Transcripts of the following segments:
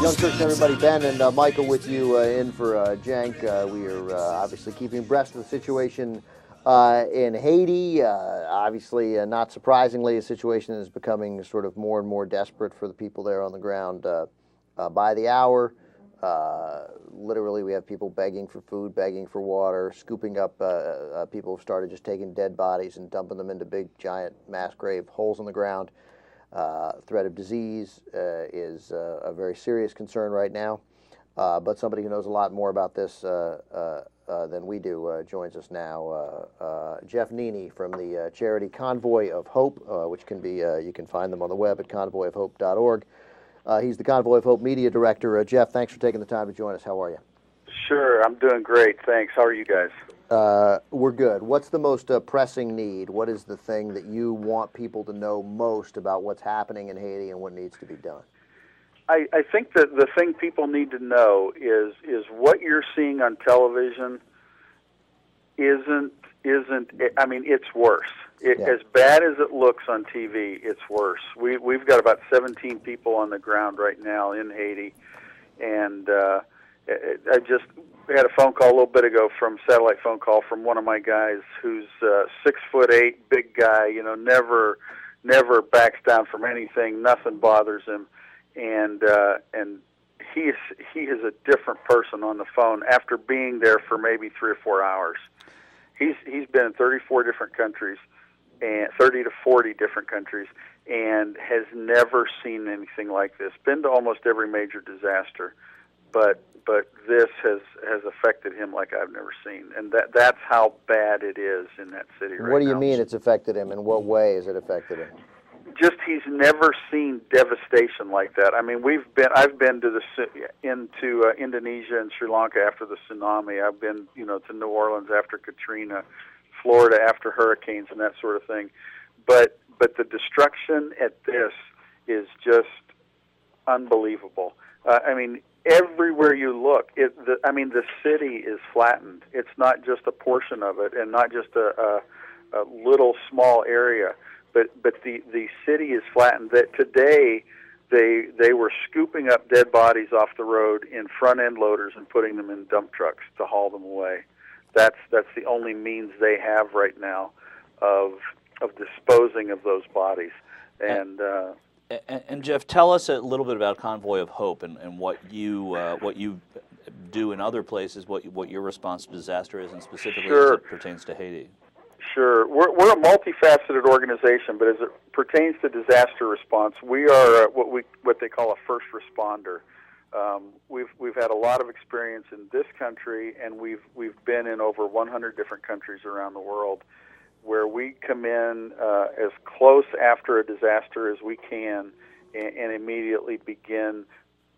Young Turks, everybody. Ben and Michael with you in for Jank. We are obviously keeping abreast of the situation in Haiti. Obviously, not surprisingly, a situation that is becoming sort of more and more desperate for the people there on the ground by the hour. Literally, we have people begging for food, begging for water, scooping up. People have started just taking dead bodies and dumping them into big, giant mass grave holes in the ground. Threat of disease is a very serious concern right now, but somebody who knows a lot more about this than we do joins us now. Jeff Nene from the charity Convoy of Hope, which can be, you can find them on the web at convoyofhope.org. He's the Convoy of Hope Media Director. Jeff, thanks for taking the time to join us. How are you? Sure, I'm doing great, thanks. How are you guys? We're good. What's the most pressing need? What is the thing that you want people to know most about what's happening in Haiti and what needs to be done? I think that the thing people need to know is what you're seeing on television isn't. I mean, it's worse. As bad as it looks on TV, it's worse. We've got about 17 people on the ground right now in Haiti, and I just had a phone call a little bit ago satellite phone call from one of my guys who's 6'8", big guy. You know, never backs down from anything. Nothing bothers him, and he is a different person on the phone after being there for maybe 3 or 4 hours. He's been in 34 different countries, and 30 to 40 different countries, and has never seen anything like this. Been to almost every major disaster, but this has affected him like I've never seen, and that's how bad it is in that city right now. What do you mean it's affected him? In what way has it affected him? Just he's never seen devastation like that. I mean, I've been to into Indonesia and Sri Lanka after the tsunami. I've been, to New Orleans after Katrina, Florida after hurricanes and that sort of thing. But the destruction at this is just unbelievable. I mean, everywhere you look, the city is flattened. It's not just a portion of it, and not just a little small area, but the city is flattened. That today they were scooping up dead bodies off the road in front end loaders and putting them in dump trucks to haul them away. That's the only means they have right now of disposing of those bodies. And Jeff, tell us a little bit about Convoy of Hope and what you do in other places, what your response to disaster is, and specifically as it pertains to Haiti. Sure, we're a multifaceted organization, but as it pertains to disaster response, we are what they call a first responder. We've had a lot of experience in this country, and we've been in over 100 different countries around the world, where we come in as close after a disaster as we can and immediately begin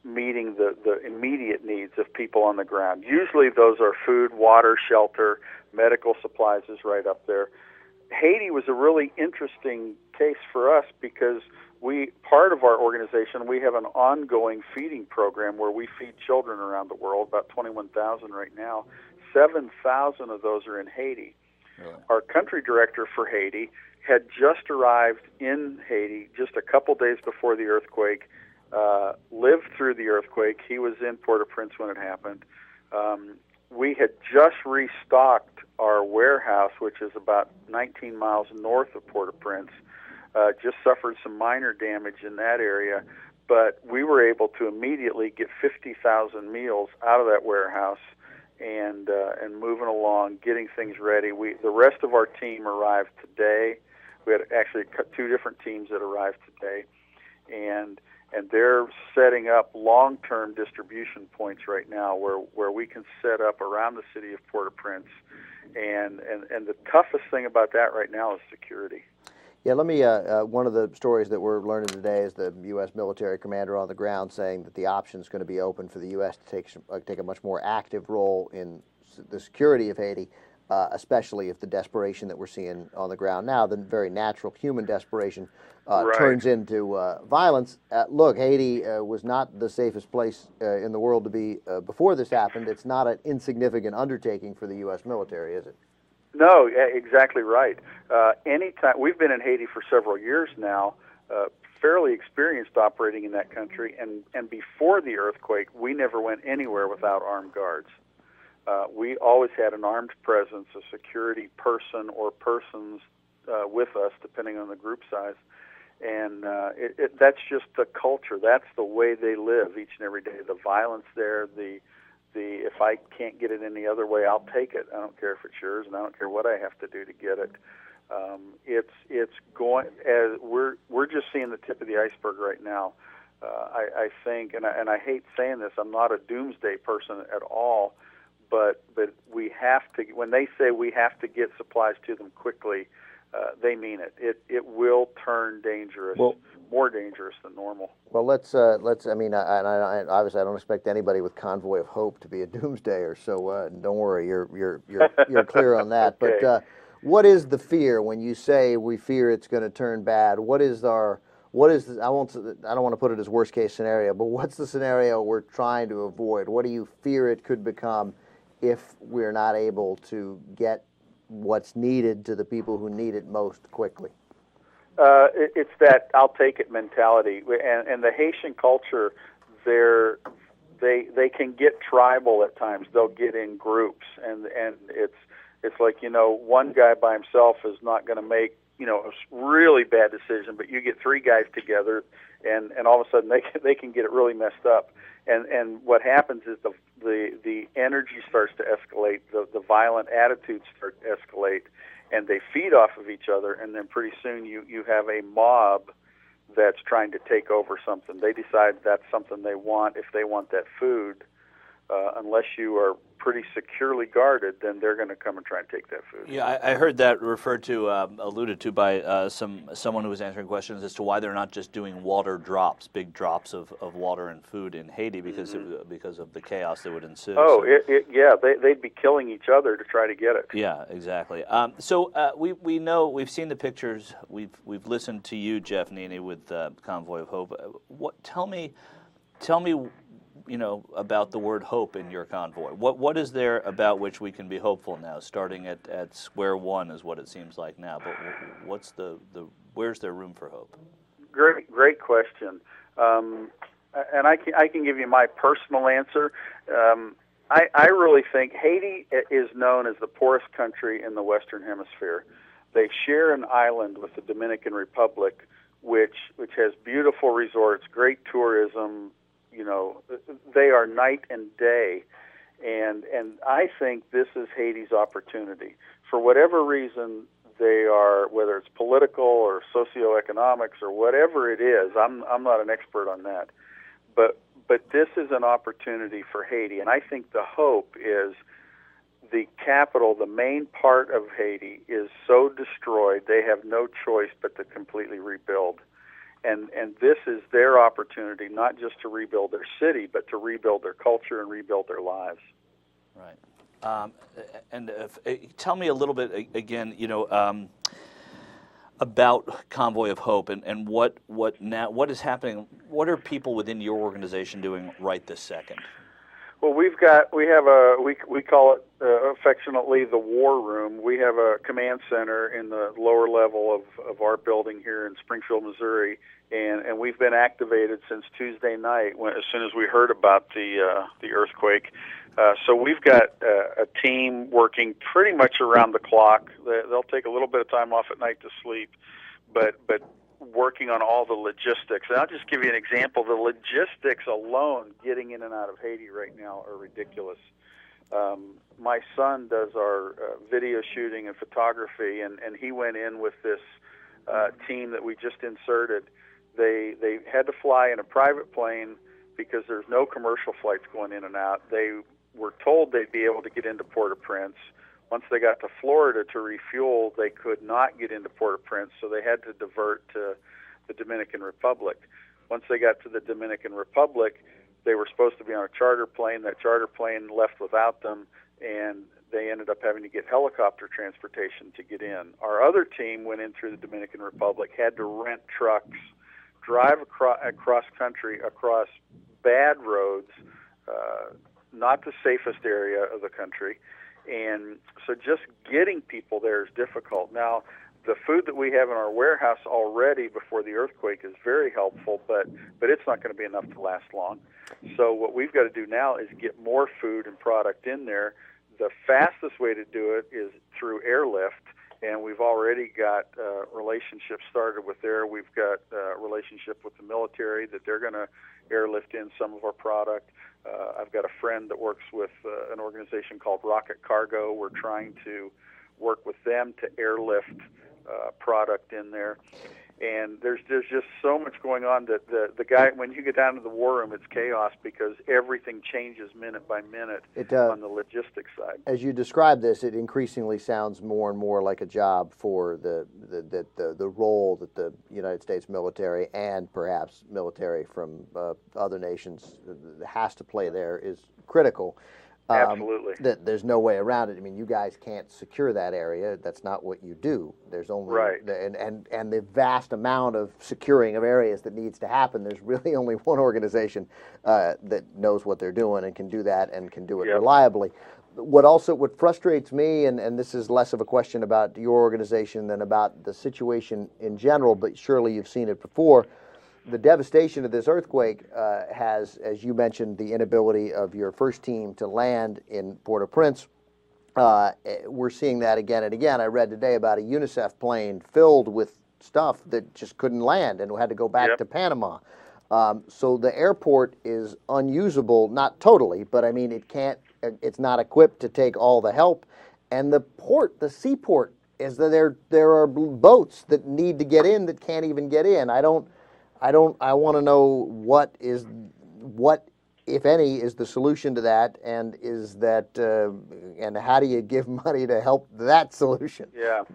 meeting the immediate needs of people on the ground. Usually those are food, water, shelter, medical supplies is right up there. Haiti was a really interesting case for us because part of our organization, we have an ongoing feeding program where we feed children around the world, about 21,000 right now. 7,000 of those are in Haiti. Really? Our country director for Haiti had just arrived in Haiti just a couple days before the earthquake, lived through the earthquake. He was in Port-au-Prince when it happened. We had just restocked our warehouse, which is about 19 miles north of Port-au-Prince. Just suffered some minor damage in that area, but we were able to immediately get 50,000 meals out of that warehouse and moving along, getting things ready. The rest of our team arrived today. We had actually 2 different teams that arrived today, and they're setting up long-term distribution points right now where we can set up around the city of Port-au-Prince, and the toughest thing about that right now is security. Yeah, let me, one of the stories that we're learning today is the U.S. military commander on the ground saying that the option is going to be open for the U.S. to take a much more active role in the security of Haiti, especially if the desperation that we're seeing on the ground now, the very natural human desperation, turns into violence. Look, Haiti was not the safest place in the world to be before this happened. It's not an insignificant undertaking for the U.S. military, is it? No, exactly right. Anytime we've been in Haiti for several years now, fairly experienced operating in that country, and before the earthquake, we never went anywhere without armed guards. We always had an armed presence, a security person or persons with us, depending on the group size. And that's just the culture. That's the way they live each and every day. The violence there, the if I can't get it any other way, I'll take it. I don't care if it's yours, and I don't care what I have to do to get it. It's going as we're just seeing the tip of the iceberg right now. I think, and I hate saying this, I'm not a doomsday person at all, but we have to. When they say we have to get supplies to them quickly, they mean it. It will turn dangerous, more dangerous than normal. Well, let's. I mean, I obviously I don't expect anybody with Convoy of Hope to be a doomsdayer. So don't worry, you're clear on that. Okay. But what is the fear when you say we fear it's going to turn bad? What is I don't want to put it as worst case scenario, but what's the scenario we're trying to avoid? What do you fear it could become if we're not able to get what's needed to the people who need it most quickly? It's that I'll take it mentality, and the Haitian culture, they can get tribal at times. They'll get in groups, and it's like, one guy by himself is not going to make a really bad decision, but you get three guys together, and all of a sudden they can get it really messed up. And what happens is the energy starts to escalate, the violent attitudes start to escalate, and they feed off of each other, and then pretty soon you have a mob that's trying to take over something. They decide that's something they want. If they want that food, unless you are pretty securely guarded, then they're going to come and try and take that food. Yeah, I heard that referred to, alluded to by someone who was answering questions as to why they're not just doing water drops, big drops of water and food in Haiti because of the chaos that would ensue. Oh, they'd be killing each other to try to get it. Yeah, exactly. So we know, we've seen the pictures, we've listened to you, Jeff Nene, with Convoy of Hope. Tell me, about the word hope in your convoy. What is there about which we can be hopeful now, starting at square one is what it seems like now, but where's there room for hope? Great question. And I can give you my personal answer. I really think Haiti is known as the poorest country in the Western Hemisphere. They share an island with the Dominican Republic, which has beautiful resorts, great tourism. They are night and day, and I think this is Haiti's opportunity. For whatever reason, they are, whether it's political or socioeconomics or whatever it is, I'm not an expert on that, but this is an opportunity for Haiti, and I think the hope is the capital, the main part of Haiti, is so destroyed they have no choice but to completely rebuild. And this is their opportunity, not just to rebuild their city, but to rebuild their culture and rebuild their lives. Right. Tell me a little bit again, about Convoy of Hope and what is happening. What are people within your organization doing right this second? Well, we call it affectionately the war room. We have a command center in the lower level of our building here in Springfield, Missouri, and we've been activated since Tuesday night as soon as we heard about the earthquake. So we've got a team working pretty much around the clock. They'll take a little bit of time off at night to sleep, but working on all the logistics. And I'll just give you an example. The logistics alone, getting in and out of Haiti right now, are ridiculous. My son does our video shooting and photography, and he went in with this team that we just inserted. They had to fly in a private plane because there's no commercial flights going in and out. They were told they'd be able to get into Port-au-Prince. Once they got to Florida to refuel, they could not get into Port-au-Prince, so they had to divert to the Dominican Republic. Once they got to the Dominican Republic, they were supposed to be on a charter plane. That charter plane left without them, and they ended up having to get helicopter transportation to get in. Our other team went in through the Dominican Republic, had to rent trucks, drive across country, across bad roads, not the safest area of the country. And so just getting people there is difficult. Now, the food that we have in our warehouse already before the earthquake is very helpful, but it's not going to be enough to last long. So what we've got to do now is get more food and product in there. The fastest way to do it is through airlift, and we've already got relationships started with there. We've got a relationship with the military that they're going to airlift in some of our product. I've got a friend that works with an organization called Rocket Cargo. We're trying to work with them to airlift product in there. And there's just so much going on that the guy, when you get down to the war room, it's chaos because everything changes minute by minute on the logistics side. As you describe this, it increasingly sounds more and more like a job for the role that the United States military and perhaps military from other nations has to play there is critical. Absolutely. There's no way around it. I mean, you guys can't secure that area. That's not what you do. There's only right. And the vast amount of securing of areas that needs to happen. There's really only one organization that knows what they're doing and can do that and can do it reliably. What frustrates me, and this is less of a question about your organization than about the situation in general, but surely you've seen it before. The devastation of this earthquake has, as you mentioned, the inability of your first team to land in Port-au-Prince. We're seeing that again and again. I read today about a UNICEF plane filled with stuff that just couldn't land and had to go back to Panama. So the airport is unusable, not totally, but I mean it's not equipped to take all the help. And the seaport, is that there are boats that need to get in that can't even get in. I want to know what, if any, is the solution to that, and and how do you give money to help that solution? Yeah,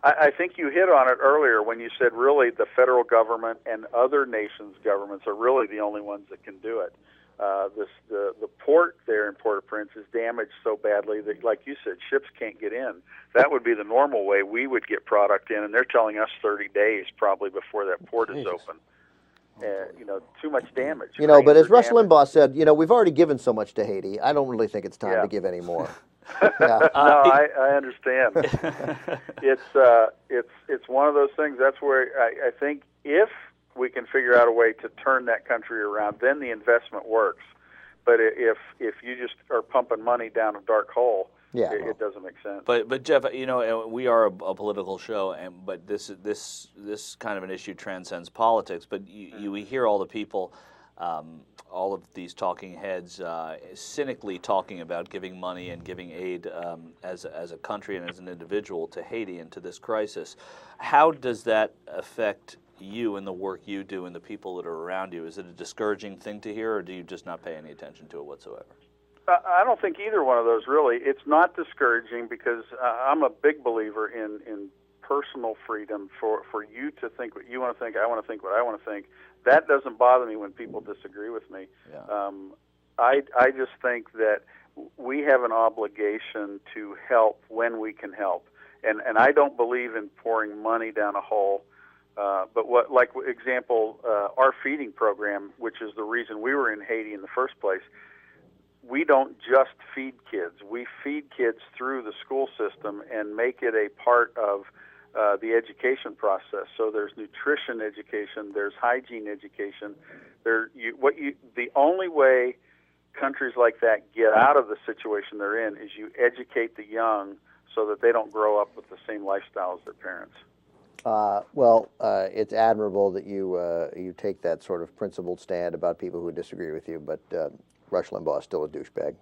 I think you hit on it earlier when you said really the federal government and other nations' governments are really the only ones that can do it. The port there in Port-au-Prince is damaged so badly that, like you said, ships can't get in. That would be the normal way we would get product in, and they're telling us 30 days probably before that port is open. Too much damage. But as Rush Limbaugh said, we've already given so much to Haiti. I don't really think it's time to give any more. No, I understand. It's one of those things. That's where I think if we can figure out a way to turn that country around, then the investment works. But if you just are pumping money down a dark hole, it doesn't make sense. But Jeff, we are a political show, but this kind of an issue transcends politics. But we hear all the people, all of these talking heads, cynically talking about giving money and giving aid as a country and as an individual to Haiti and to this crisis. How does that affect you and the work you do and the people that are around you? Is it a discouraging thing to hear, or do you just not pay any attention to it whatsoever? I don't think either one of those really. It's not discouraging because I'm a big believer in personal freedom for you to think what you want to think. I want to think what I want to think. That doesn't bother me when people disagree with me. Yeah. I just think that we have an obligation to help when we can help, and I don't believe in pouring money down a hole. But our feeding program, which is the reason we were in Haiti in the first place, we don't just feed kids. We feed kids through the school system and make it a part of the education process. So there's nutrition education, there's hygiene education. The only way countries like that get out of the situation they're in is you educate the young so that they don't grow up with the same lifestyle as their parents. It's admirable that you take that sort of principled stand about people who disagree with you, but Rush Limbaugh is still a douchebag.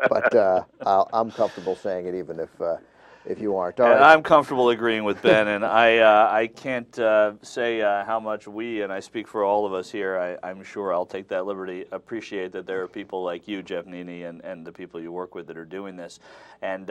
But I'm comfortable saying it even if you aren't. All right. I'm comfortable agreeing with Ben, and I can't say how much we, and I speak for all of us here, I'm sure I'll take that liberty, appreciate that there are people like you, Jeff Nene, and the people you work with that are doing this. And,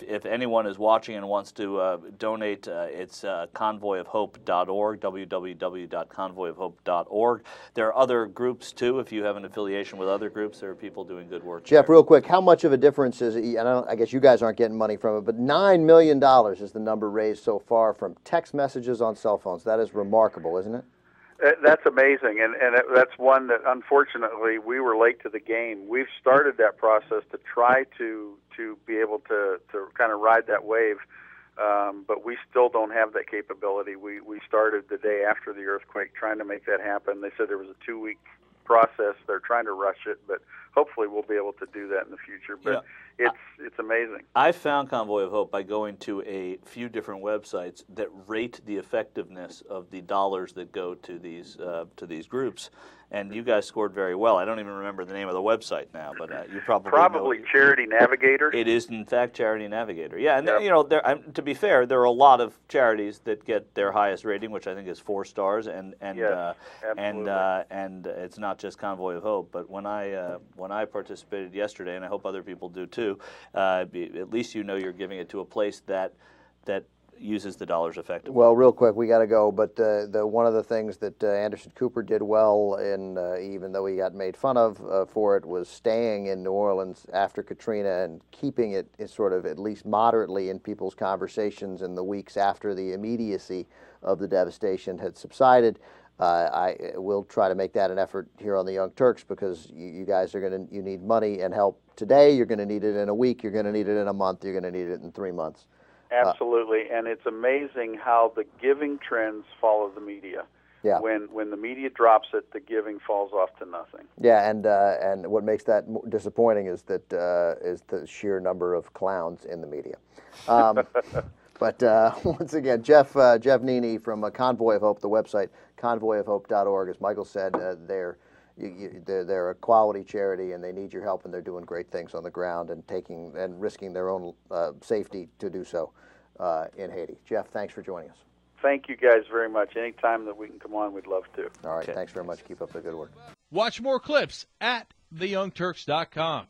if anyone is watching and wants to donate, it's convoyofhope.org, www.convoyofhope.org. There are other groups, too. If you have an affiliation with other groups, there are people doing good work. Jeff, real quick, how much of a difference is it? I guess you guys aren't getting money from it, but $9 million is the number raised so far from text messages on cell phones. That is remarkable, isn't it? That's amazing, and that's one that, unfortunately, we were late to the game. We've started that process to try to be able to kind of ride that wave. but we still don't have that capability. We started the day after the earthquake trying to make that happen. They said there was a 2-week process. They're trying to rush it, but hopefully we'll be able to do that in the future. But it's amazing. I found Convoy of Hope by going to a few different websites that rate the effectiveness of the dollars that go to these groups, and you guys scored very well. I don't even remember the name of the website now, but you probably know. Charity Navigator. It is in fact Charity Navigator. Yeah, and you know, to be fair, there are a lot of charities that get their highest rating, which I think is 4 stars, and it's not just Convoy of Hope. But when I participated yesterday, and I hope other people do too, at least you know you're giving it to a place that uses the dollars effectively. Well, real quick, we got to go, but one of the things that Anderson Cooper did well, and even though he got made fun of for it, was staying in New Orleans after Katrina and keeping it sort of at least moderately in people's conversations in the weeks after the immediacy of the devastation had subsided. I will try to make that an effort here on the Young Turks, because you guys you need money and help today. You're going to need it in a week. You're going to need it in a month. You're going to need it in 3 months. Absolutely, and it's amazing how the giving trends follow the media. Yeah. When the media drops it, the giving falls off to nothing. Yeah, and what makes that disappointing is that is the sheer number of clowns in the media. But once again, Jeff Nene from Convoy of Hope, the website convoyofhope.org. As Michael said, they're a quality charity, and they need your help, and they're doing great things on the ground and risking their own safety to do so in Haiti. Jeff, thanks for joining us. Thank you guys very much. Anytime that we can come on, we'd love to. All right, Thanks very much. Keep up the good work. Watch more clips at theyoungturks.com.